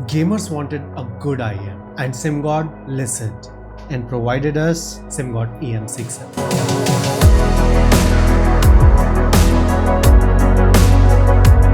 Gamers wanted a good IEM and SIMGOT listened and provided us SIMGOT EM6L.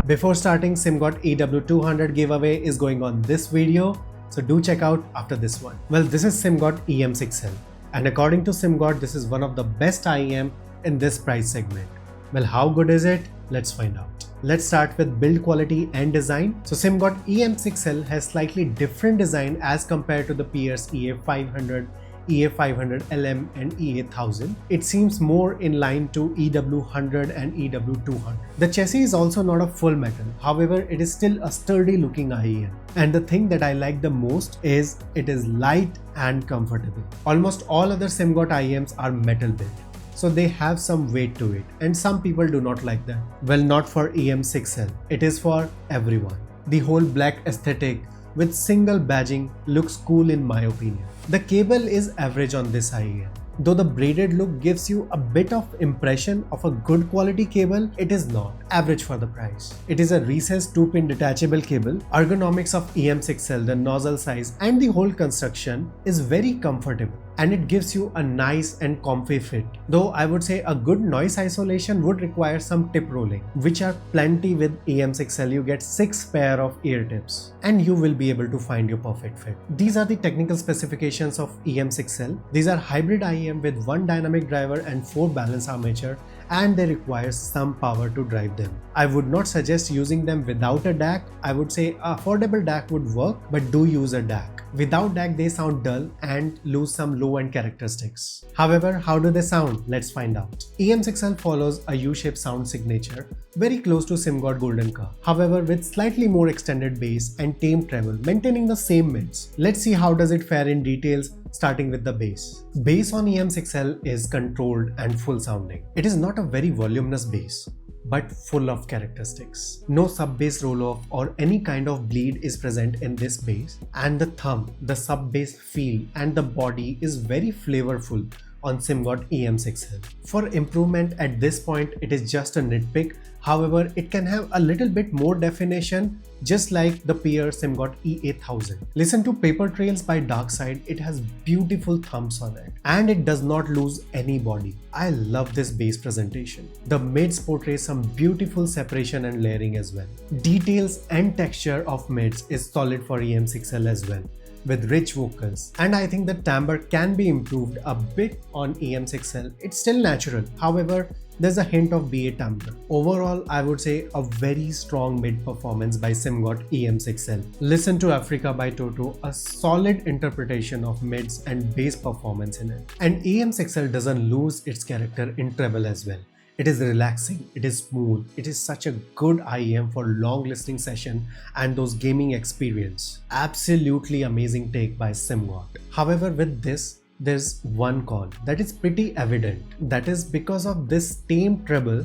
Before starting, SIMGOT EW200 giveaway is going on this video, so do check out after this one. Well, this is SIMGOT EM6L, and according to SIMGOT, this is one of the best IEM in this price segment. Well, how good is it? Let's find out. Let's start with build quality and design. So SIMGOT EM6L has slightly different design as compared to the peers EA500, EA500LM and EA1000. It seems more in line to EW100 and EW200. The chassis is also not a full metal, however it is still a sturdy looking IEM. And the thing that I like the most is it is light and comfortable. Almost all other SIMGOT IEMs are metal built, so they have some weight to it, and some people do not like that. Well, not for EM6L. It is for everyone. The whole black aesthetic with single badging looks cool in my opinion. The cable is average on this IEM. Though the braided look gives you a bit of impression of a good quality cable, it is not. Average for the price. It is a recessed 2-pin detachable cable. Ergonomics of EM6L, the nozzle size and the whole construction is very comfortable, and it gives you a nice and comfy fit. Though I would say a good noise isolation would require some tip rolling, which are plenty with EM6L. You get 6 pair of ear tips and you will be able to find your perfect fit. These are the technical specifications of EM6L. These are hybrid IEM with 1 dynamic driver and 4 balance armature, and they require some power to drive them. I would not suggest using them without a DAC. I would say a affordable DAC would work, but do use a DAC. Without DAC, they sound dull and lose some low-end characteristics. However, how do they sound? Let's find out. EM6L follows a U-shaped sound signature, very close to SIMGOT Golden Car. However, with slightly more extended bass and tame treble, maintaining the same mids. Let's see how does it fare in details, starting with the bass. Bass on EM6L is controlled and full sounding. It is not a very voluminous bass, but full of characteristics. No sub-bass roll-off or any kind of bleed is present in this bass, and the thumb, the sub-bass feel and the body is very flavorful on SIMGOT EM6L. For improvement at this point, it is just a nitpick. However, it can have a little bit more definition, just like the peer SIMGOT EA1000. Listen to Paper Trails by Darkside. It has beautiful thumbs on it, and it does not lose any body. I love this bass presentation. The mids portray some beautiful separation and layering as well. Details and texture of mids is solid for EM6L as well, with rich vocals, and I think the timbre can be improved a bit on EM6L. It's still natural, however there's a hint of BA timbre. Overall, I would say a very strong mid performance by SIMGOT EM6L. Listen to Africa by Toto, a solid interpretation of mids and bass performance in it. And EM6L doesn't lose its character in treble as well. It is relaxing, it is smooth, it is such a good IEM for long listening session and those gaming experience. Absolutely amazing take by SIMGOT. However, with this, there's one con that is pretty evident. That is because of this tame treble,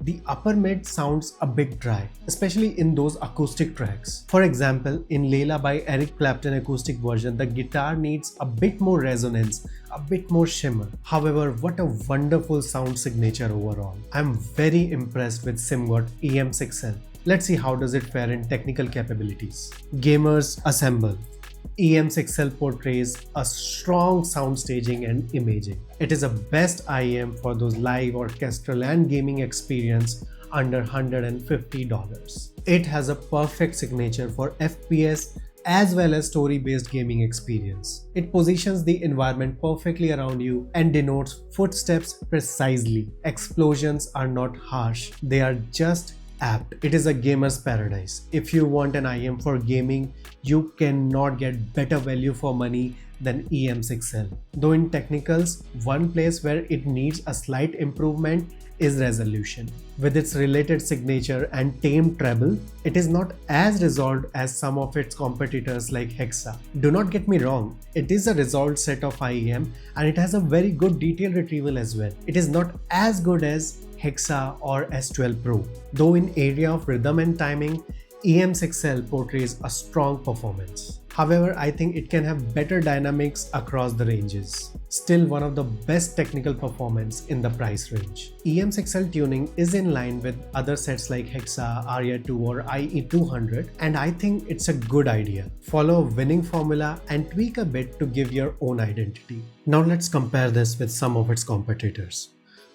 the upper mid sounds a bit dry, especially in those acoustic tracks. For example, in Layla by Eric Clapton acoustic version, the guitar needs a bit more resonance, a bit more shimmer. However, what a wonderful sound signature overall. I'm very impressed with SIMGOT EM6L. Let's see how does it fare in technical capabilities. Gamers assemble. EM6L portrays a strong sound staging and imaging. It is a best IEM for those live orchestral and gaming experience under $150. It has a perfect signature for FPS as well as story-based gaming experience. It positions the environment perfectly around you and denotes footsteps precisely. Explosions are not harsh, they are just apt. It is a gamer's paradise. If you want an IEM for gaming, you cannot get better value for money than EM6L. Though in technicals, one place where it needs a slight improvement is resolution. With its related signature and tame treble, it is not as resolved as some of its competitors like Hexa. Do not get me wrong, it is a resolved set of IEM and it has a very good detail retrieval as well. It is not as good as Hexa or S12 Pro. Though in area of rhythm and timing, EM6L portrays a strong performance. However, I think it can have better dynamics across the ranges. Still one of the best technical performance in the price range. EM6L tuning is in line with other sets like Hexa, Aria2 or IE200, and I think it's a good idea. Follow a winning formula and tweak a bit to give your own identity. Now let's compare this with some of its competitors.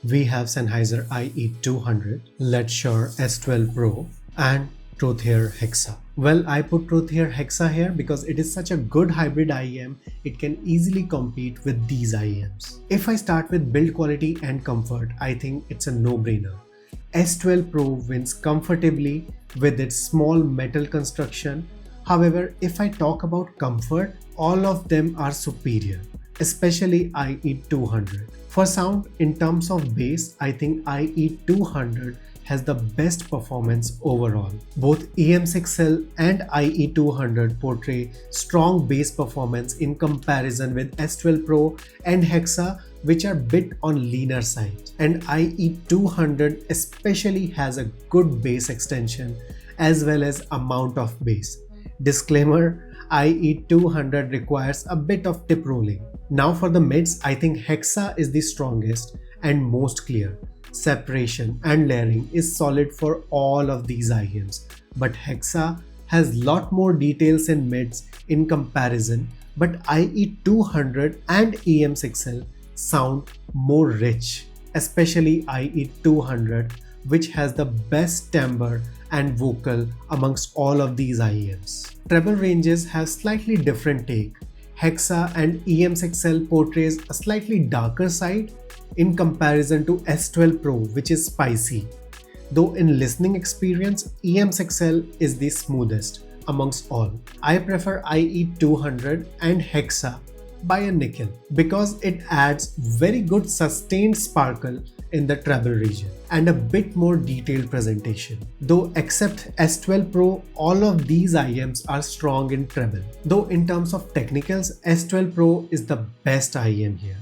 We have Sennheiser IE200, Letshouer S12 Pro, and Truthear Hexa. Well, I put Truthear Hexa here because it is such a good hybrid IEM, it can easily compete with these IEMs. If I start with build quality and comfort, I think it's a no-brainer. S12 Pro wins comfortably with its small metal construction. However, if I talk about comfort, all of them are superior, especially IE200. For sound, in terms of bass, I think IE200 has the best performance overall. Both EM6L and IE200 portray strong bass performance in comparison with S12 Pro and Hexa, which are bit on leaner side. And IE200 especially has a good bass extension as well as amount of bass. Disclaimer, IE200 requires a bit of tip rolling. Now for the mids, I think Hexa is the strongest and most clear. Separation and layering is solid for all of these IEMs, but Hexa has lot more details in mids in comparison, but IE200 and EM6L sound more rich, especially IE200, which has the best timbre and vocal amongst all of these IEMs. Treble ranges have slightly different take. Hexa and EM6L portrays a slightly darker side in comparison to S12 Pro, which is spicy. Though in listening experience, EM6L is the smoothest amongst all. I prefer IE200 and Hexa by a nickel because it adds very good sustained sparkle in the treble region and a bit more detailed presentation. Though except S12 Pro, all of these IEMs are strong in treble. Though in terms of technicals, S12 Pro is the best IEM here.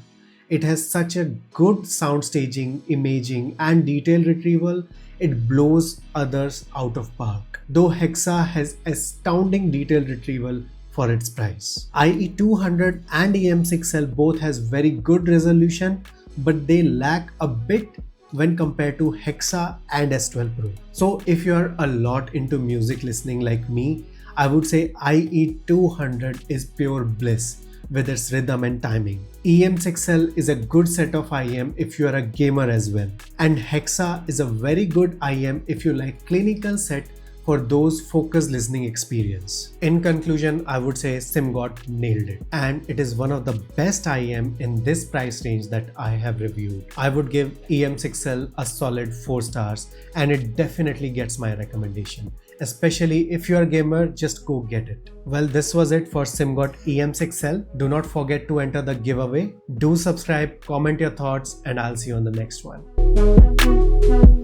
It has such a good sound staging, imaging and detail retrieval, it blows others out of park. Though Hexa has astounding detail retrieval for its price. IE200 and EM6L both has very good resolution, but they lack a bit when compared to Hexa and S12 Pro. So if you are a lot into music listening like me, I would say IE200 is pure bliss with its rhythm and timing. EM6L is a good set of IEM if you are a gamer as well. And Hexa is a very good IEM if you like clinical set for those focused listening experience. In conclusion, I would say SIMGOT nailed it. And it is one of the best IEM in this price range that I have reviewed. I would give EM6L a solid 4 stars and it definitely gets my recommendation. Especially if you are a gamer, just go get it. Well, this was it for SIMGOT EM6L. Do not forget to enter the giveaway. Do subscribe, comment your thoughts, and I'll see you on the next one.